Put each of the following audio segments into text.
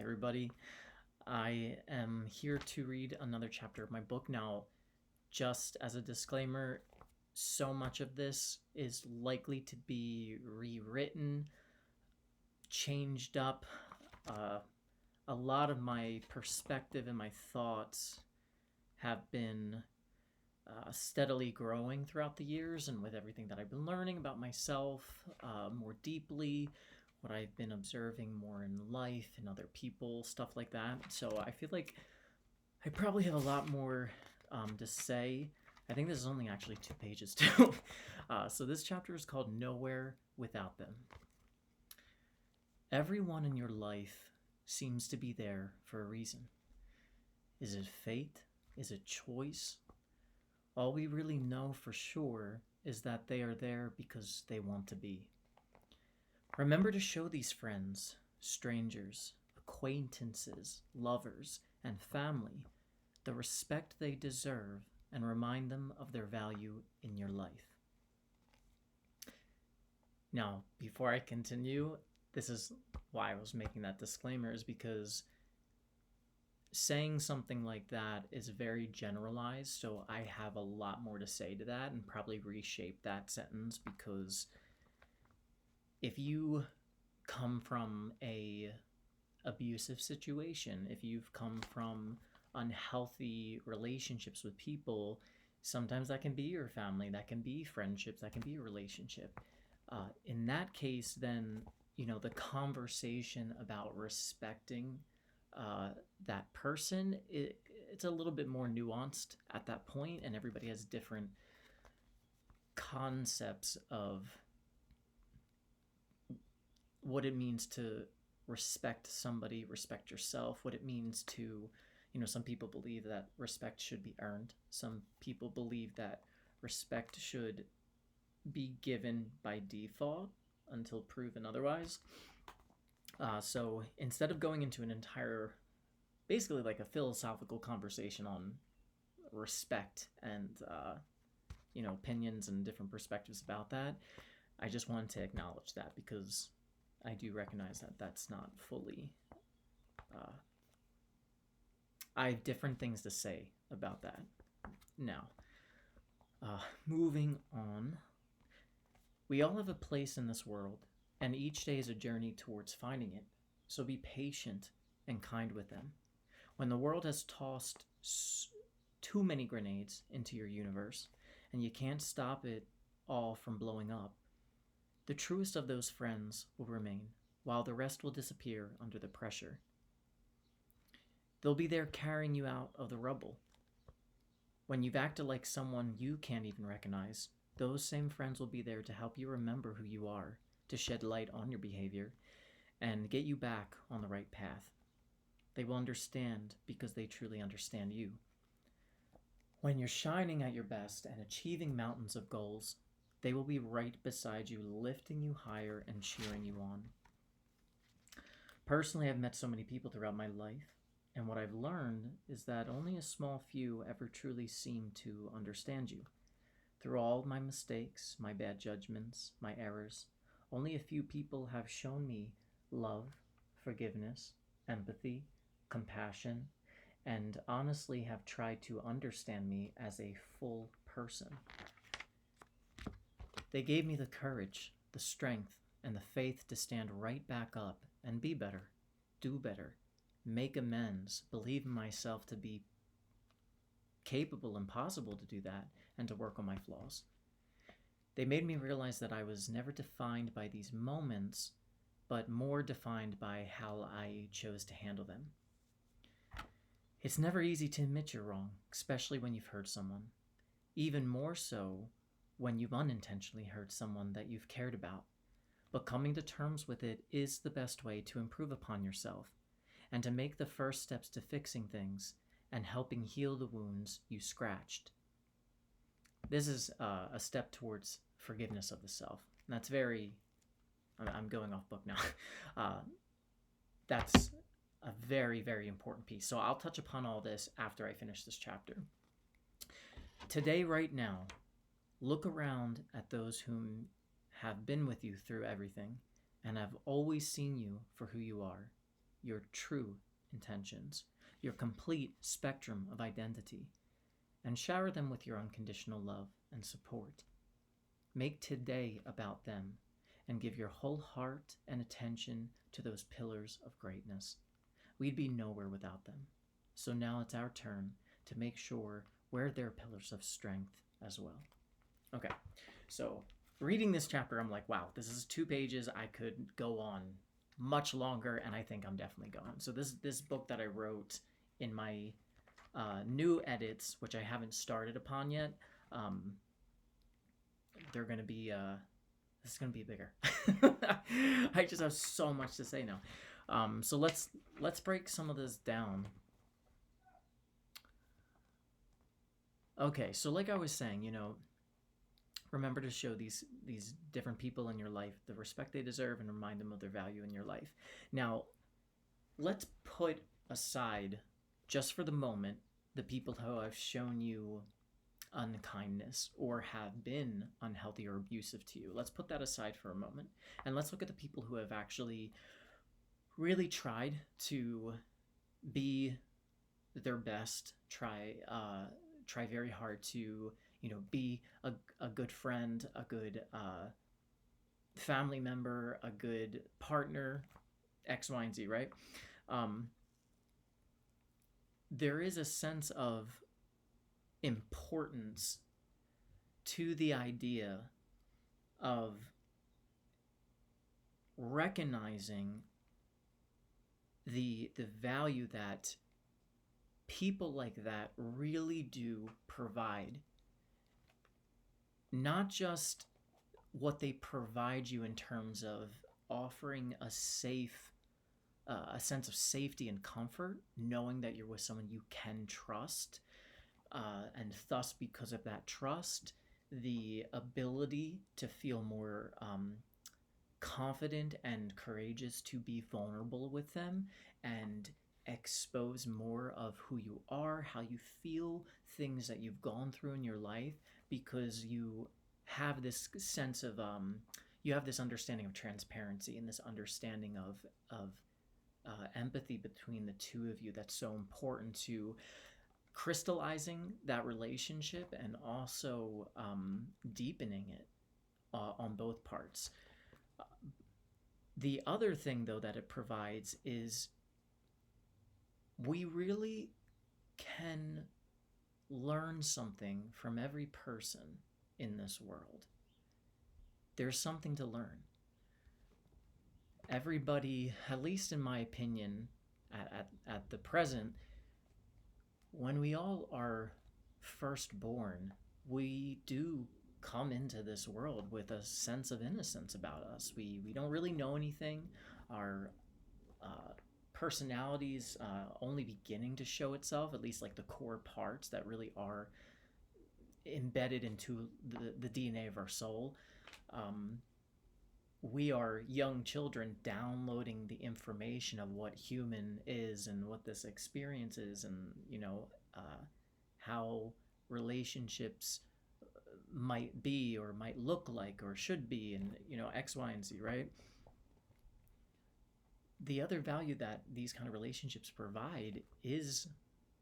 everybody. I am here to read another chapter of my book. Now, just as a disclaimer, so much of this is likely to be rewritten, changed up. A lot of my perspective and my thoughts have been steadily growing throughout the years, and with everything that I've been learning about myself more deeply, what I've been observing more in life and other people, stuff like that. So I feel like I probably have a lot more to say. I think this is only actually 2 pages too. So this chapter is called Nowhere Without Them. Everyone in your life seems to be there for a reason. Is it fate? Is it choice? All we really know for sure is that they are there because they want to be. Remember to show these friends, strangers, acquaintances, lovers, and family the respect they deserve and remind them of their value in your life. Now, before I continue, this is why I was making that disclaimer, is because saying something like that is very generalized, so I have a lot more to say to that and probably reshape that sentence, because if you come from a abusive situation, if you've come from unhealthy relationships with people, sometimes that can be your family, that can be friendships, that can be a relationship. In that case, then, the conversation about respecting that person, it's a little bit more nuanced at that point, and everybody has different concepts of what it means to respect somebody, respect yourself, what it means to, some people believe that respect should be earned. Some people believe that respect should be given by default until proven otherwise. So instead of going into an entire, basically like a philosophical conversation on respect and, opinions and different perspectives about that, I just wanted to acknowledge that, because I do recognize that that's not fully... I have different things to say about that. Now, moving on. We all have a place in this world, and each day is a journey towards finding it. So be patient and kind with them. When the world has tossed too many grenades into your universe, and you can't stop it all from blowing up, the truest of those friends will remain, while the rest will disappear under the pressure. They'll be there carrying you out of the rubble. When you've acted like someone you can't even recognize, those same friends will be there to help you remember who you are, to shed light on your behavior, and get you back on the right path. They will understand because they truly understand you. When you're shining at your best and achieving mountains of goals, they will be right beside you, lifting you higher and cheering you on. Personally, I've met so many people throughout my life, and what I've learned is that only a small few ever truly seem to understand you. Through all my mistakes, my bad judgments, my errors, only a few people have shown me love, forgiveness, empathy, compassion, and honestly have tried to understand me as a full person. They gave me the courage, the strength, and the faith to stand right back up and be better, do better, make amends, believe in myself to be capable and possible to do that, and to work on my flaws. They made me realize that I was never defined by these moments, but more defined by how I chose to handle them. It's never easy to admit you're wrong, especially when you've hurt someone. Even more so when you've unintentionally hurt someone that you've cared about. But coming to terms with it is the best way to improve upon yourself, and to make the first steps to fixing things and helping heal the wounds you scratched. This is a step towards forgiveness of the self. And that's I'm going off book now. That's a very, very important piece. So I'll touch upon all this after I finish this chapter. Today, right now, look around at those whom have been with you through everything and have always seen you for who you are. your true intentions, your complete spectrum of identity, and shower them with your unconditional love and support. Make today about them and give your whole heart and attention to those pillars of greatness. We'd be nowhere without them. So now it's our turn to make sure we're their pillars of strength as well. Okay, so reading this chapter, I'm like, wow, this is 2 pages. I could go on much longer, and I think I'm definitely going. So this book that I wrote in my new edits, which I haven't started upon yet, they're going to be, this is going to be bigger. I just have so much to say now. So let's break some of this down. Okay, so like I was saying, remember to show these different people in your life the respect they deserve and remind them of their value in your life. Now, let's put aside, just for the moment, the people who have shown you unkindness or have been unhealthy or abusive to you. Let's put that aside for a moment, and let's look at the people who have actually really tried to be their best, try very hard to be a good friend, a good family member, a good partner, X, Y, and Z, right? There is a sense of importance to the idea of recognizing the value that people like that really do provide. Not just what they provide you in terms of offering a sense of safety and comfort, knowing that you're with someone you can trust, and thus, because of that trust, the ability to feel more confident and courageous to be vulnerable with them and expose more of who you are, how you feel, things that you've gone through in your life, because you have this sense of you have this understanding of transparency and this understanding of empathy between the two of you that's so important to crystallizing that relationship and also deepening it on both parts. The other thing, though, that it provides is we really can learn something from every person in this world. There's something to learn. Everybody, at least in my opinion, at the present, when we all are first born, we do come into this world with a sense of innocence about us. We don't really know anything. Our personalities only beginning to show itself, at least like the core parts that really are embedded into the DNA of our soul. We are young children downloading the information of what human is and what this experience is, and how relationships might be or might look like or should be, and X, Y, and Z, right? The other value that these kind of relationships provide is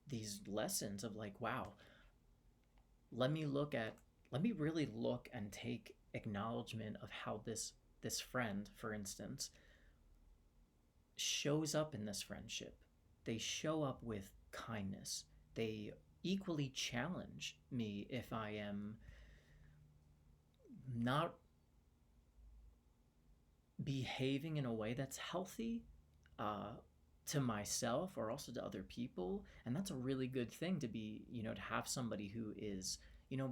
these lessons of like, wow, let me really look and take acknowledgement of how this friend, for instance, shows up in this friendship. They show up with kindness. They equally challenge me if I am not behaving in a way that's healthy to myself or also to other people. And that's a really good thing to be, to have somebody who is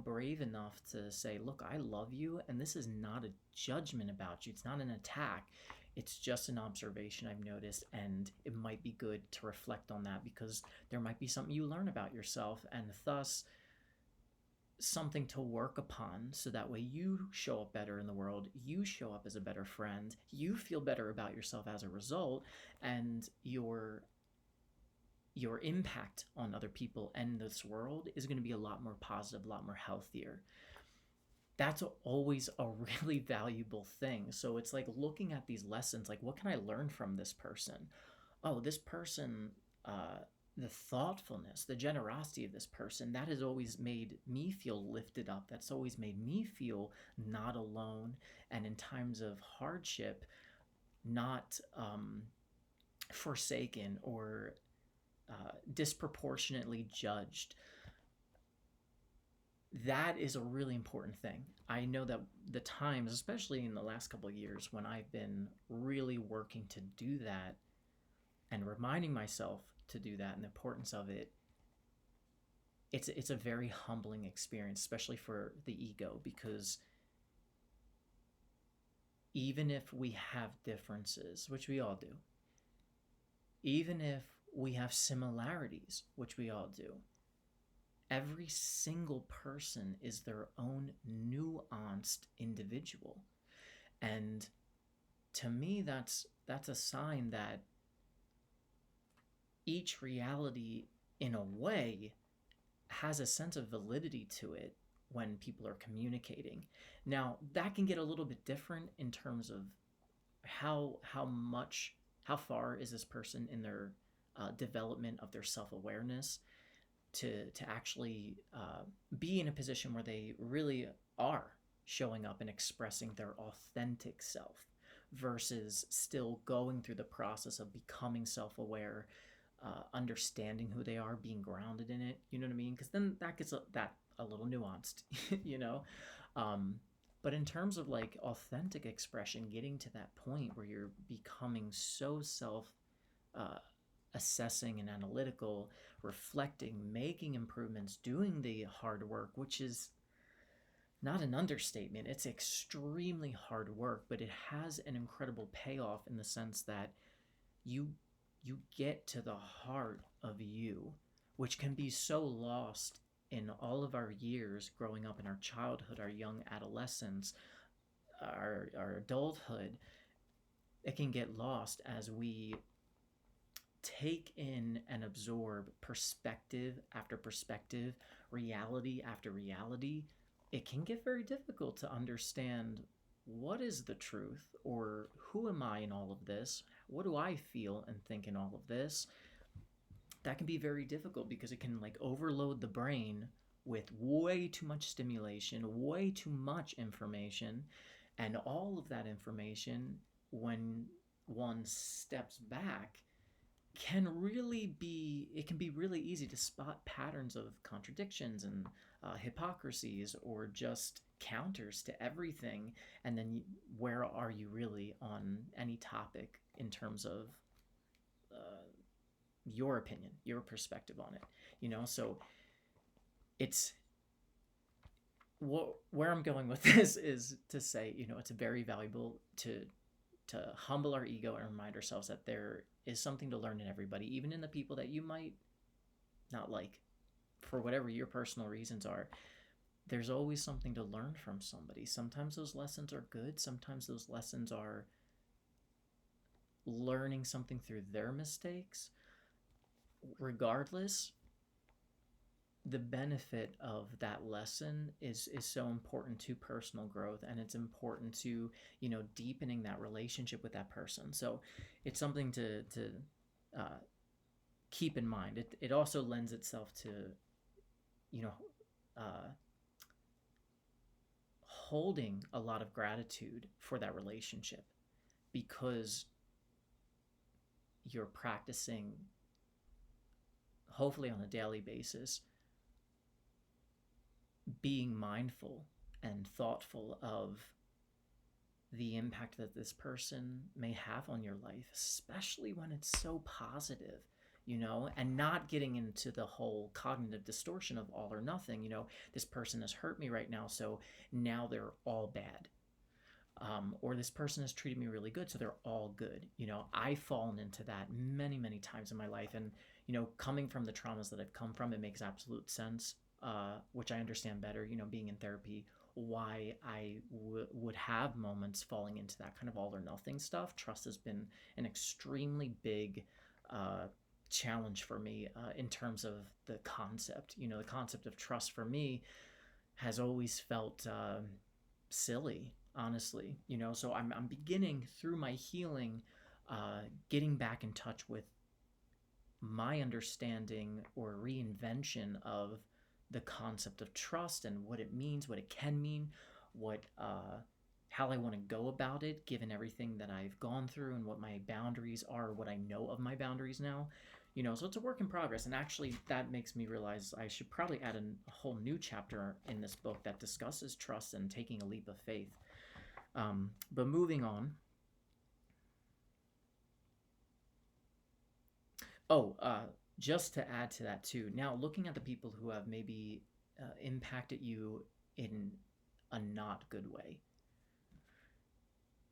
brave enough to say, look, I love you, and this is not a judgment about you. It's not an attack. It's just an observation I've noticed, and it might be good to reflect on that because there might be something you learn about yourself, and thus something to work upon, so that way you show up better in the world, you show up as a better friend, you feel better about yourself as a result, and your impact on other people and this world is going to be a lot more positive, a lot more healthier. That's always a really valuable thing. So it's like looking at these lessons, like, what can I learn from this person? oh, this person, uh, the thoughtfulness, the generosity of this person, that has always made me feel lifted up. That's always made me feel not alone. And in times of hardship, not forsaken or disproportionately judged. That is a really important thing. I know that the times, especially in the last couple of years, when I've been really working to do that and reminding myself to do that and the importance of it, it's a very humbling experience, especially for the ego, because even if we have differences, which we all do, even if we have similarities, which we all do, every single person is their own nuanced individual. And to me, that's a sign that each reality, in a way, has a sense of validity to it when people are communicating. Now, that can get a little bit different in terms of how far is this person in their development of their self-awareness to actually be in a position where they really are showing up and expressing their authentic self versus still going through the process of becoming self-aware, understanding who they are, being grounded in it. You know what I mean? Because then that gets a little nuanced, you know. Um, but in terms of like authentic expression, getting to that point where you're becoming so self uh, assessing and analytical, reflecting, making improvements, doing the hard work, which is not an understatement. It's extremely hard work, but it has an incredible payoff in the sense that you you get to the heart of you, which can be so lost in all of our years growing up in our childhood, our young adolescence, our adulthood. It can get lost as we take in and absorb perspective after perspective, reality after reality. It can get very difficult to understand what is the truth, or who am I in all of this? What do I feel and think in all of this? That can be very difficult because it can like overload the brain with way too much stimulation, way too much information, and all of that information, when one steps back, it can be really easy to spot patterns of contradictions and hypocrisies, or just counters to everything. And then where are you really on any topic in terms of uh, your opinion, your perspective on it? So it's where I'm going with this is to say, it's very valuable to humble our ego and remind ourselves that there is something to learn in everybody, even in the people that you might not like for whatever your personal reasons are. There's always something to learn from somebody. Sometimes those lessons are good, sometimes those lessons are learning something through their mistakes. Regardless, the benefit of that lesson is so important to personal growth, and it's important to deepening that relationship with that person. So it's something to uh, keep in mind. It also lends itself to you know uh, holding a lot of gratitude for that relationship, because you're practicing, hopefully on a daily basis, being mindful and thoughtful of the impact that this person may have on your life, especially when it's so positive, and not getting into the whole cognitive distortion of all or nothing. This person has hurt me right now, so now they're all bad. Or this person has treated me really good, so they're all good. I've fallen into that many, many times in my life. And, coming from the traumas that I've come from, it makes absolute sense, which I understand better, being in therapy, why I would have moments falling into that kind of all or nothing stuff. Trust has been an extremely big challenge for me in terms of the concept. The concept of trust for me has always felt silly, honestly. So I'm beginning through my healing getting back in touch with my understanding or reinvention of the concept of trust and what it means, what it can mean, what how I want to go about it, given everything that I've gone through and what my boundaries are, what I know of my boundaries now. So it's a work in progress, and actually that makes me realize I should probably add a whole new chapter in this book that discusses trust and taking a leap of faith. But moving on. Oh, just to add to that too. Now, looking at the people who have maybe impacted you in a not good way,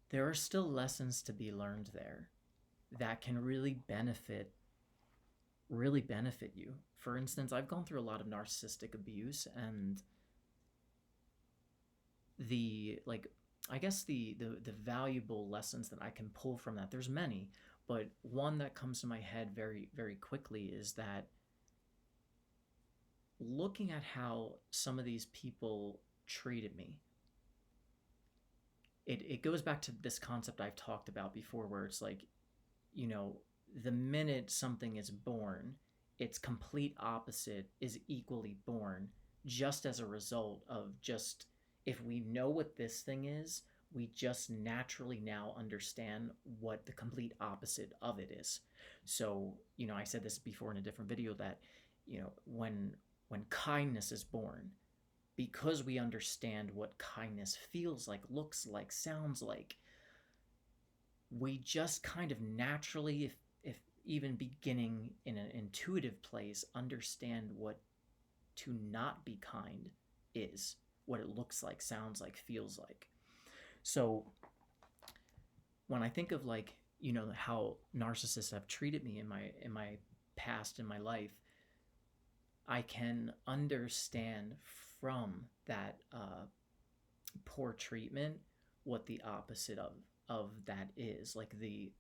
there are still lessons to be learned there that can really benefit you. For instance, I've gone through a lot of narcissistic abuse, and the like I guess the valuable lessons that I can pull from that, there's many, but one that comes to my head very very quickly is that looking at how some of these people treated me, it goes back to this concept I've talked about before, where it's like, you know, the minute something is born, its complete opposite is equally born, just as a result of just, if we know what this thing is, we just naturally now understand what the complete opposite of it is. So, I said this before in a different video that, when kindness is born, because we understand what kindness feels like, looks like, sounds like, we just kind of naturally, if even beginning in an intuitive place, understand what to not be kind is, what it looks like, sounds like, feels like. So when I think of how narcissists have treated me in my past, in my life, I can understand from that poor treatment what the opposite of that is, like the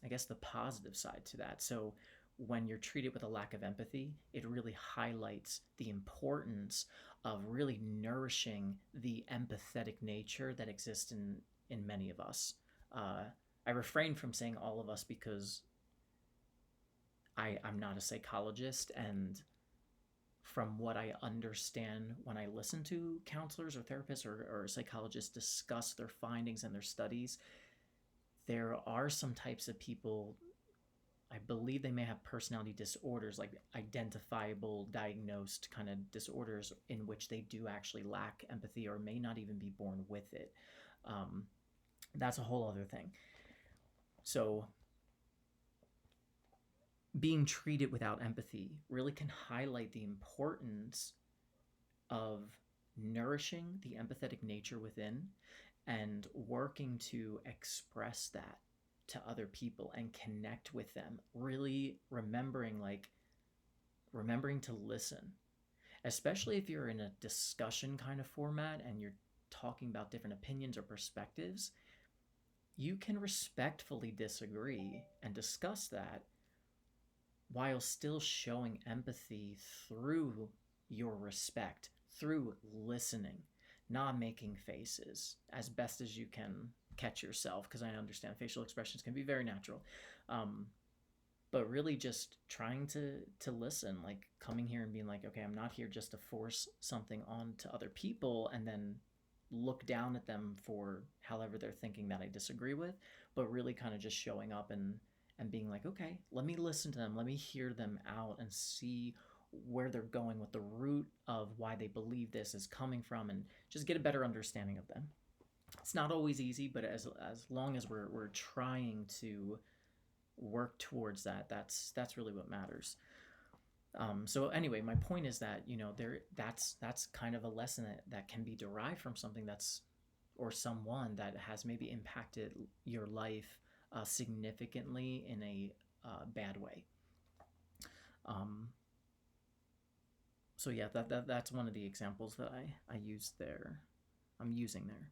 I guess the positive side to that. So when you're treated with a lack of empathy, it really highlights the importance of really nourishing the empathetic nature that exists in many of us. I refrain from saying all of us because I'm not a psychologist, and from what I understand when I listen to counselors or therapists or psychologists discuss their findings and their studies, there are some types of people, I believe they may have personality disorders, like identifiable, diagnosed kind of disorders, in which they do actually lack empathy or may not even be born with it. That's a whole other thing. So being treated without empathy really can highlight the importance of nourishing the empathetic nature within and working to express that to other people and connect with them. Really remembering to listen, especially if you're in a discussion kind of format and you're talking about different opinions or perspectives. You can respectfully disagree and discuss that while still showing empathy through your respect, through listening, not making faces as best as you can catch yourself, because I understand facial expressions can be very natural. But really just trying to listen, like coming here and being like, okay, I'm not here just to force something on to other people and then look down at them for however they're thinking that I disagree with, but really kind of just showing up and being like, okay, let me listen to them, let me hear them out and see where they're going, what the root of why they believe this is coming from, and just get a better understanding of them. It's not always easy, but as long as we're trying to work towards that, that's really what matters. So anyway, my point is that that's kind of a lesson that can be derived from something that's, or someone that has maybe impacted your life significantly in a bad way. So yeah, that's one of the examples that I used there. I'm using there.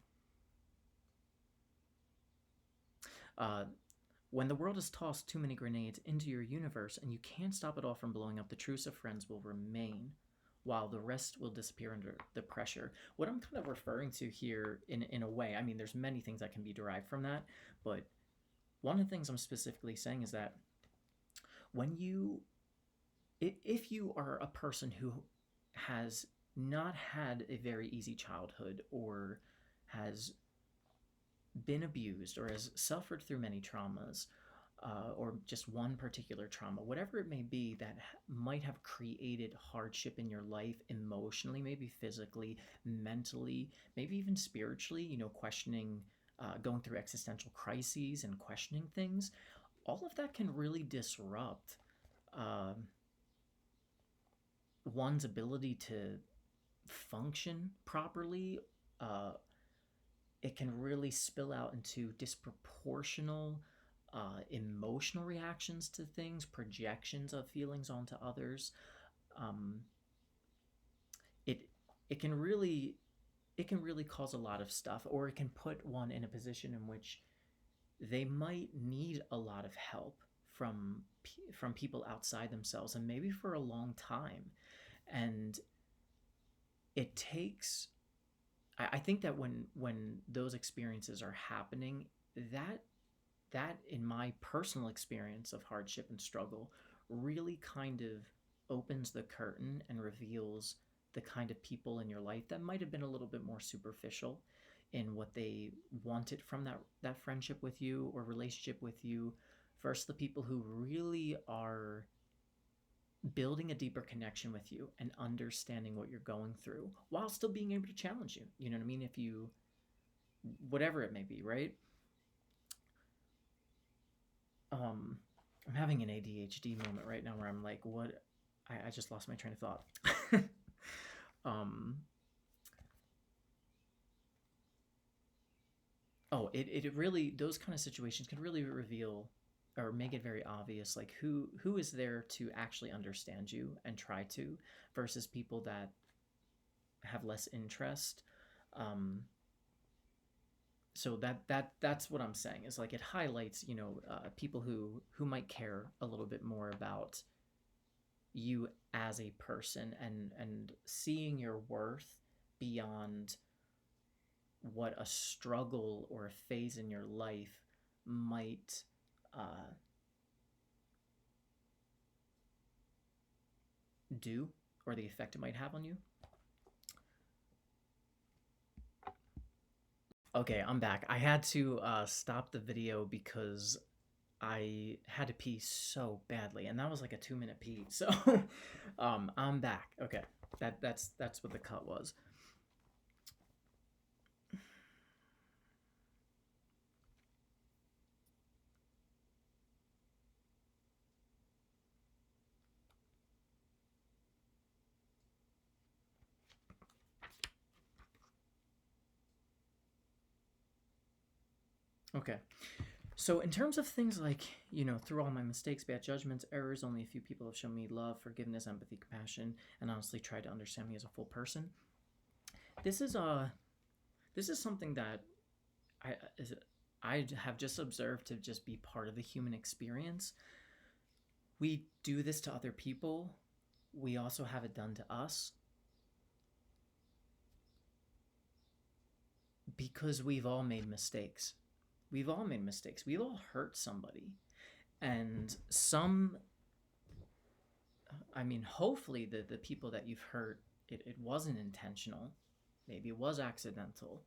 When the world has tossed too many grenades into your universe and you can't stop it all from blowing up, the truest of friends will remain, while the rest will disappear under the pressure. What I'm kind of referring to here, in a way, I mean, there's many things that can be derived from that, but one of the things I'm specifically saying is that when you, if you are a person who has not had a very easy childhood, or has been abused, or has suffered through many traumas, or just one particular trauma, whatever it may be that might have created hardship in your life emotionally, maybe physically, mentally, maybe even spiritually, questioning, going through existential crises and questioning things, all of that can really disrupt uh, one's ability to function properly. Uh, it can really spill out into disproportional emotional reactions to things, projections of feelings onto others. Um, it it can really it can really cause a lot of stuff, or it can put one in a position in which they might need a lot of help from people outside themselves, and maybe for a long time. And it takes, I think that when those experiences are happening, that that in my personal experience of hardship and struggle really kind of opens the curtain and reveals the kind of people in your life that might have been a little bit more superficial in what they wanted from that friendship with you or relationship with you, versus the people who really are building a deeper connection with you and understanding what you're going through while still being able to challenge you. You know what I mean? If you, whatever it may be, right? um I'm having an ADHD moment right now where I'm like, what? I just lost my train of thought. um oh, it really, those kind of situations can really reveal or make it very obvious, like who is there to actually understand you and try to, versus people that have less interest. um so that's what I'm saying, is like it highlights, people who might care a little bit more about you as a person, and seeing your worth beyond what a struggle or a phase in your life might uh, do, or the effect it might have on you. Okay, I'm back. I had to stop the video because I had to pee so badly, and that was like a 2 minute pee. So, I'm back. Okay, that's what the cut was. Okay, so in terms of things like, through all my mistakes, bad judgments, errors, only a few people have shown me love, forgiveness, empathy, compassion, and honestly tried to understand me as a full person. This is this is something that I is I have just observed to just be part of the human experience. We do this to other people. We also have it done to us because we've all made mistakes. We've all made mistakes. We've all hurt somebody. And some, I mean, hopefully the people that you've hurt, it wasn't intentional. Maybe it was accidental.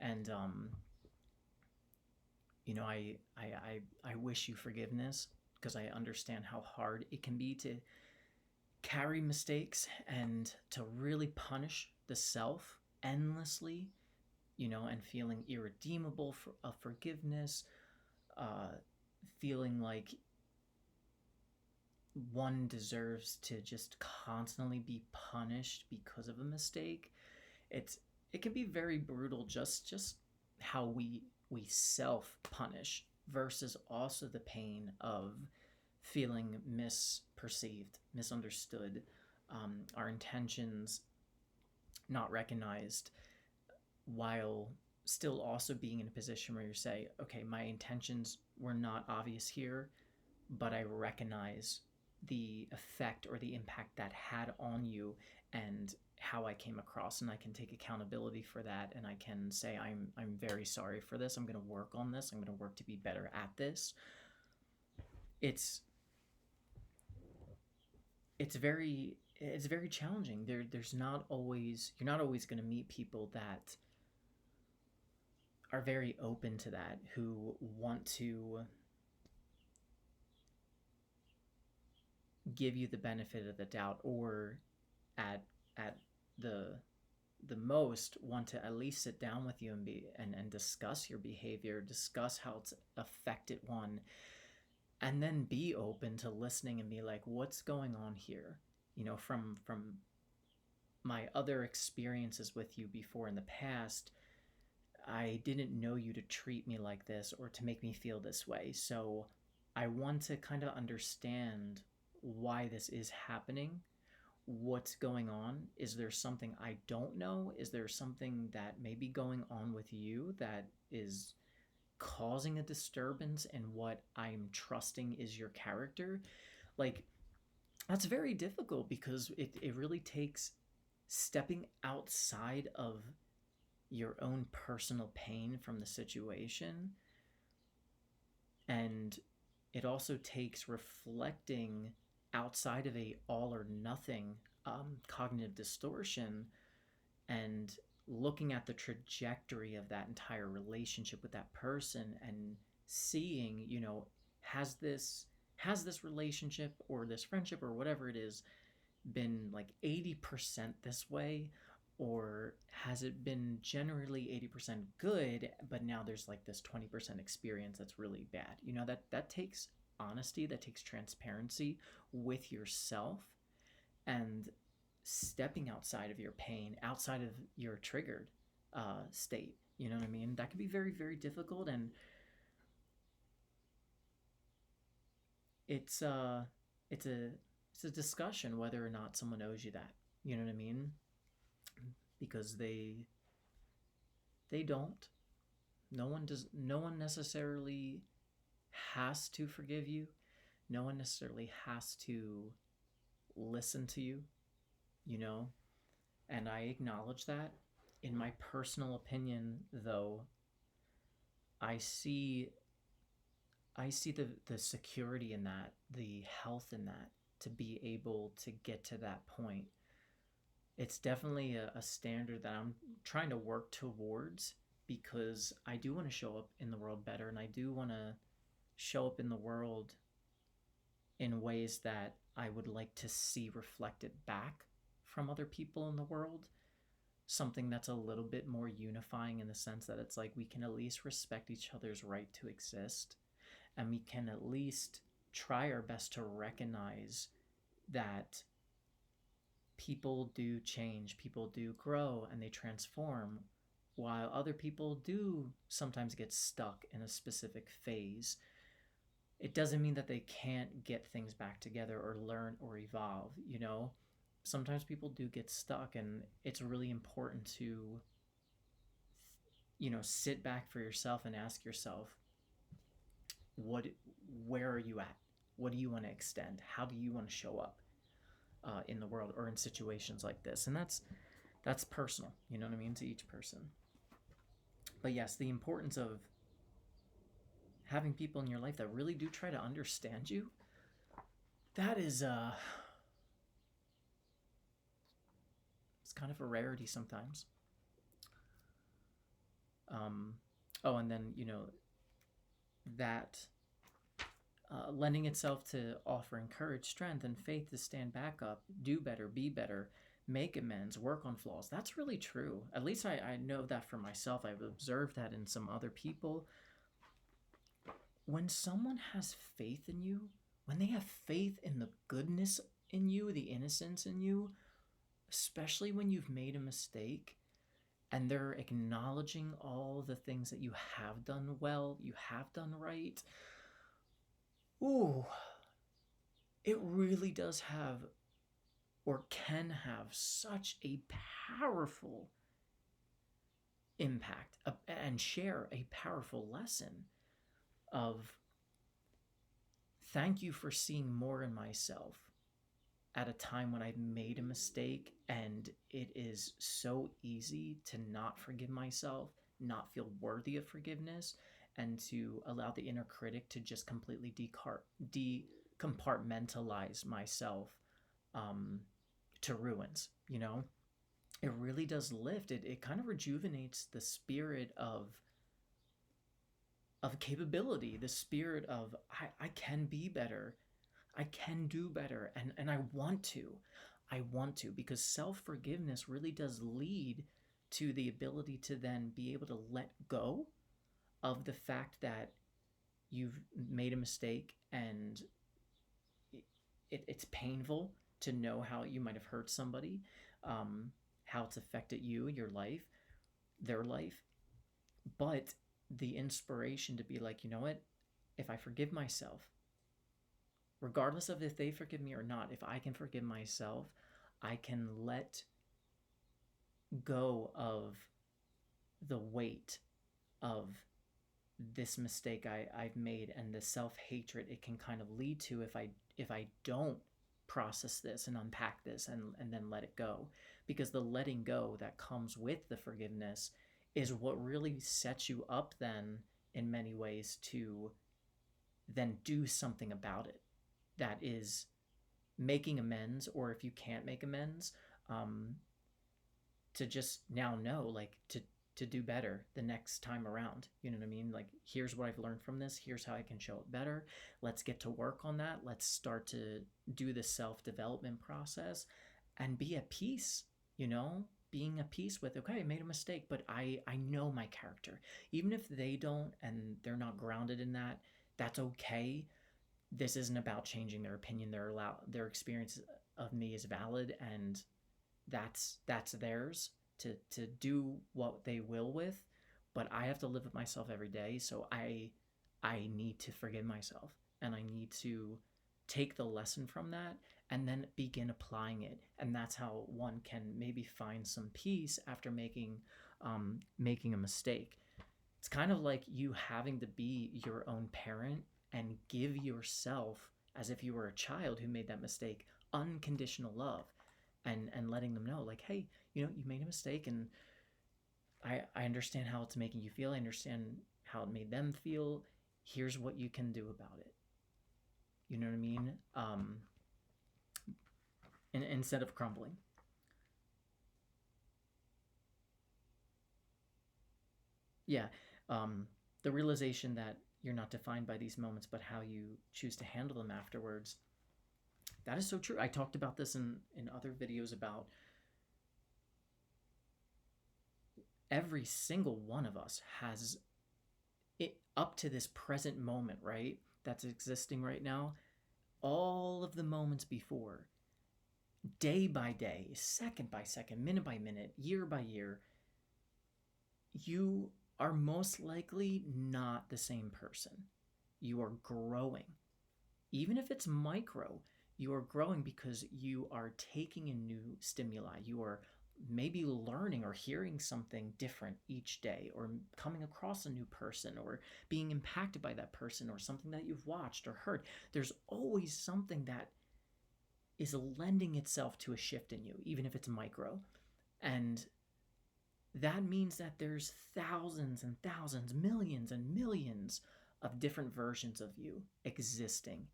And, I wish you forgiveness, because I understand how hard it can be to carry mistakes and to really punish the self endlessly, and feeling irredeemable for of forgiveness, uh, feeling like one deserves to just constantly be punished because of a mistake. It's it can be very brutal, just how we self punish, versus also the pain of feeling misperceived, misunderstood, our intentions not recognized, while still also being in a position where you say, okay, my intentions were not obvious here, but I recognize the effect or the impact that had on you and how I came across, and I can take accountability for that, and I can say I'm very sorry for this. I'm going to work on this. I'm going to work to be better at this. It's it's very challenging. There's not always You're not always going to meet people that are very open to that, who want to give you the benefit of the doubt, or at at the the most want to at least sit down with you and and discuss your behavior, discuss how it's affected one, and then be open to listening and be like, what's going on here? From my other experiences with you before in the past, I didn't know you to treat me like this or to make me feel this way. So I want to kind of understand why this is happening. What's going on? Is there something I don't know? Is there something that may be going on with you that is causing a disturbance in what I'm trusting is your character? Like, that's very difficult because it really takes stepping outside of your own personal pain from the situation. And it also takes reflecting outside of a all or nothing cognitive distortion, and looking at the trajectory of that entire relationship with that person and seeing, has this relationship or this friendship or whatever it is been like 80% this way, or has it been generally 80% good, but now there's like this 20% experience that's really bad? That takes honesty, that takes transparency with yourself, and stepping outside of your pain, outside of your triggered state. You know what I mean? That can be very, very difficult, and it's it's a it's a discussion whether or not someone owes you that. You know what I mean? Because they don't. No one does. No one necessarily has to forgive you. No one necessarily has to listen to you. You know, and I acknowledge that. In my personal opinion, though, I see I see the security in that, the health in that, to be able to get to that point. It's definitely a standard that I'm trying to work towards, because I do want to show up in the world better, and I do want to show up in the world in ways that I would like to see reflected back from other people in the world. Something that's a little bit more unifying, in the sense that it's like we can at least respect each other's right to exist, and we can at least try our best to recognize that people do change, people do grow, and they transform, while other people do sometimes get stuck in a specific phase. It doesn't mean that they can't get things back together or learn or evolve. Sometimes people do get stuck, and it's really important to sit back for yourself and ask yourself, what where are you at? What do you want to extend? How do you want to show up in the world or in situations like this? And that's personal, you know what I mean, to each person. But yes, the importance of having people in your life that really do try to understand you, that is it's kind of a rarity sometimes. Oh, and then that lending itself to offering courage, strength, and faith to stand back up, do better, be better, make amends, work on flaws. That's really true. At least I know that for myself. I've observed that in some other people. When someone has faith in you, when they have faith in the goodness in you, the innocence in you, especially when you've made a mistake, and they're acknowledging all the things that you have done well, you have done right, ooh, it really does have, or can have, such a powerful impact, and share a powerful lesson of Thank you for seeing more in myself at a time when I've made a mistake, and it is so easy to not forgive myself, not feel worthy of forgiveness, and to allow the inner critic to just completely decompartmentalize myself um, to ruins, you know? It really does lift. It kind of rejuvenates the spirit of capability, the spirit of I can be better. I can do better, and I want to. I want to, because self-forgiveness really does lead to the ability to then be able to let go of the fact that you've made a mistake, and it's painful to know how you might have hurt somebody, um, how it's affected you, your life, their life. But the inspiration to be like, you know what? If I forgive myself, regardless of if they forgive me or not, if I can forgive myself, I can let go of the weight of this mistake I've made, and the self-hatred it can kind of lead to if I don't process this and unpack this, and then let it go. Because the letting go that comes with the forgiveness is what really sets you up then in many ways to then do something about it, that is making amends, or if you can't make amends, um, to just now know, like, to do better the next time around. You know what I mean? Like, here's what I've learned from this. Here's how I can show it better. Let's get to work on that. Let's start to do the self-development process and be at peace, you know? Being at peace with, okay, I made a mistake, but I know my character. Even if they don't and they're not grounded in that, that's okay. This isn't about changing their opinion. Their experience of me is valid, and that's theirs to do what they will with. But I have to live with myself every day, so I need to forgive myself, and I need to take the lesson from that and then begin applying it. And that's how one can maybe find some peace after making a mistake. It's kind of like you having to be your own parent and give yourself, as if you were a child who made that mistake, unconditional love, and letting them know, like, hey, you made a mistake, and I understand how it's making you feel. I understand how it made them feel. Here's what you can do about it. You know what I mean? Instead of crumbling. Yeah. Um, the realization that you're not defined by these moments, but how you choose to handle them afterwards. That is so true. I talked about this in other videos about every single one of us has it up to this present moment, right? That's existing right now. All of the moments before, day by day, second by second, minute by minute, year by year, you are most likely not the same person. You are growing. Even if it's micro, you are growing because you are taking in new stimuli. You are maybe learning or hearing something different each day, or coming across a new person, or being impacted by that person, or something that you've watched or heard. There's always something that is lending itself to a shift in you, even if it's micro. And that means that there's thousands and thousands, millions and millions of different versions of you existing,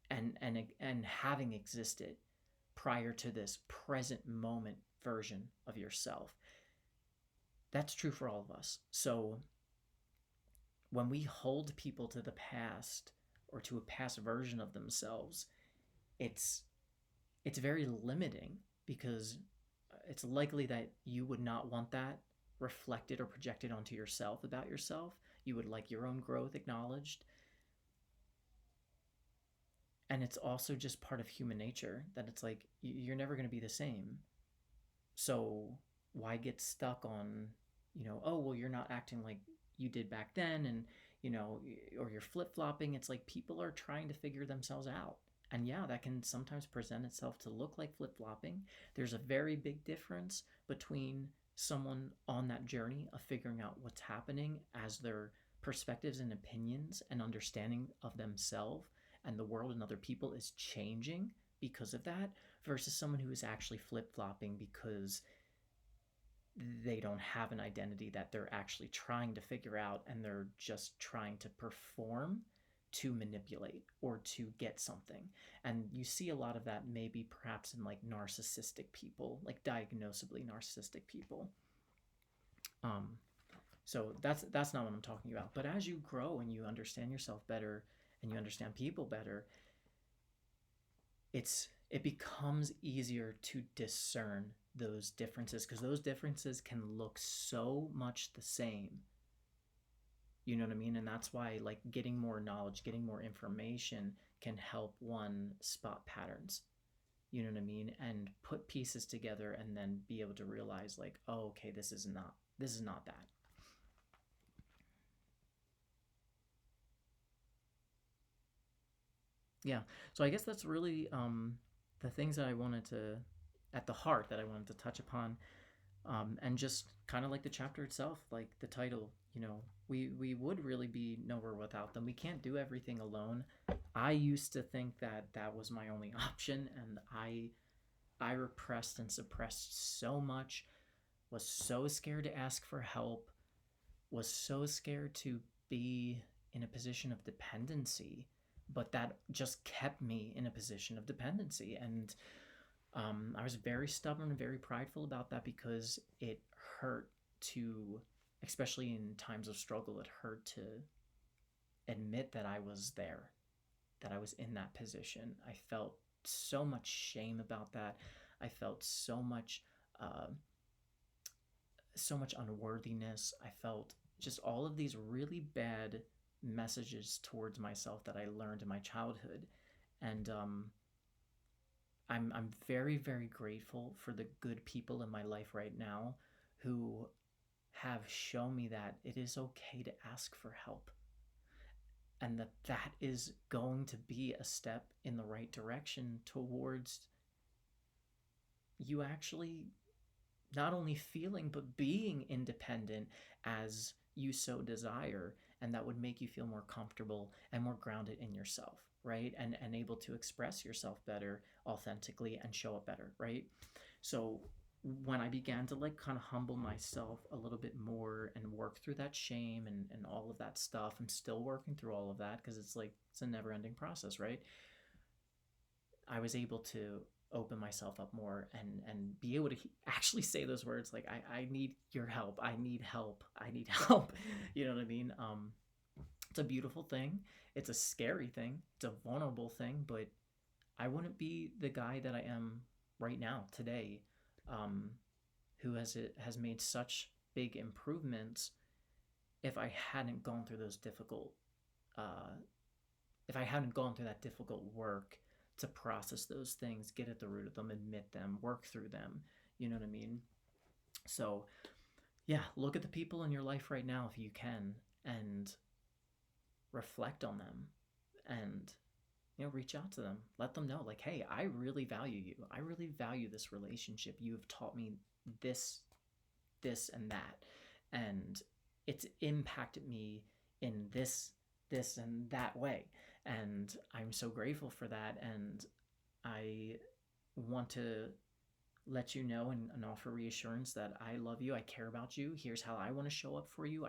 and having existed prior to this present moment version of yourself. That's true for all of us. So when we hold people to the past, or to a past version of themselves, it's it's very limiting, because it's likely that you would not want that reflected or projected onto yourself about yourself. You would like your own growth acknowledged. And it's also just part of human nature that it's like you're never going to be the same. So why get stuck on, oh, well, you're not acting like you did back then, and, or you're flip flopping. It's like people are trying to figure themselves out. And yeah, that can sometimes present itself to look like flip flopping. There's a very big difference between someone on that journey of figuring out what's happening as they're perspectives and opinions and understanding of themselves and the world and other people is changing because of that, versus someone who is actually flip-flopping because they don't have an identity that they're actually trying to figure out, and they're just trying to perform to manipulate or to get something. And you see a lot of that maybe perhaps in like narcissistic people, like diagnosably narcissistic people. um so that's not what I'm talking about. But as you grow and you understand yourself better and you understand people better, it becomes easier to discern those differences, because those differences can look so much the same. You know what I mean? And that's why, like, getting more knowledge, getting more information can help one spot patterns. You know what I mean? And put pieces together and then be able to realize, like, oh, okay, this is not that. Yeah. So I guess that's really the things that I wanted to, at the heart, that I wanted to touch upon. And just kind of like the chapter itself, like the title, we would really be nowhere without them. We can't do everything alone. I used to think that that was my only option, and I repressed and suppressed so much, was so scared to ask for help, was so scared to be in a position of dependency, but that just kept me in a position of dependency. And I was very stubborn and very prideful about that, because it hurt to, especially in times of struggle, it hurt to admit that I was there, that I was in that position. I felt so much shame about that. I felt uh, so much unworthiness. I felt just all of these really bad messages towards myself that I learned in my childhood. And I'm very, very grateful for the good people in my life right now who have shown me that it is okay to ask for help, and that that is going to be a step in the right direction towards you actually not only feeling but being independent as you so desire, and that would make you feel more comfortable and more grounded in yourself, right? And able to express yourself better authentically and show up better, right? So when I began to like kind of humble myself a little bit more and work through that shame and all of that stuff, I'm still working through all of that because it's like it's a never ending process, right? I was able to open myself up more and be able to actually say those words, like I need your help, I need help, I need help. You know what I mean? It's a beautiful thing, it's a scary thing, it's a vulnerable thing, but I wouldn't be the guy that I am right now today, um, who has made such big improvements, if I hadn't gone through those difficult uh, if I hadn't gone through that difficult work to process those things, get at the root of them, admit them, work through them. You know what I mean? So, yeah, look at the people in your life right now if you can, and reflect on them, and reach out to them. Let them know, like, hey, I really value you. I really value this relationship. You have taught me this, this, and that. And it's impacted me in this, and that way. And I'm so grateful for that. And I want to let you know and offer reassurance that I love you. I care about you. Here's how I want to show up for you.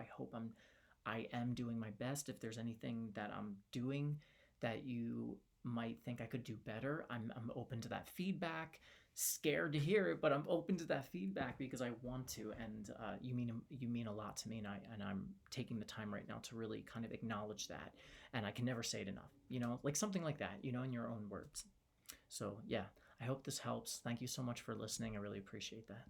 I am doing my best. If there's anything that I'm doing that you might think I could do better, I'm open to that feedback. Scared to hear it, but I'm open to that feedback because I want to. And you mean a lot to me, and I'm taking the time right now to really kind of acknowledge that. And I can never say it enough. Like something like that. In your own words. So yeah, I hope this helps. Thank you so much for listening. I really appreciate that.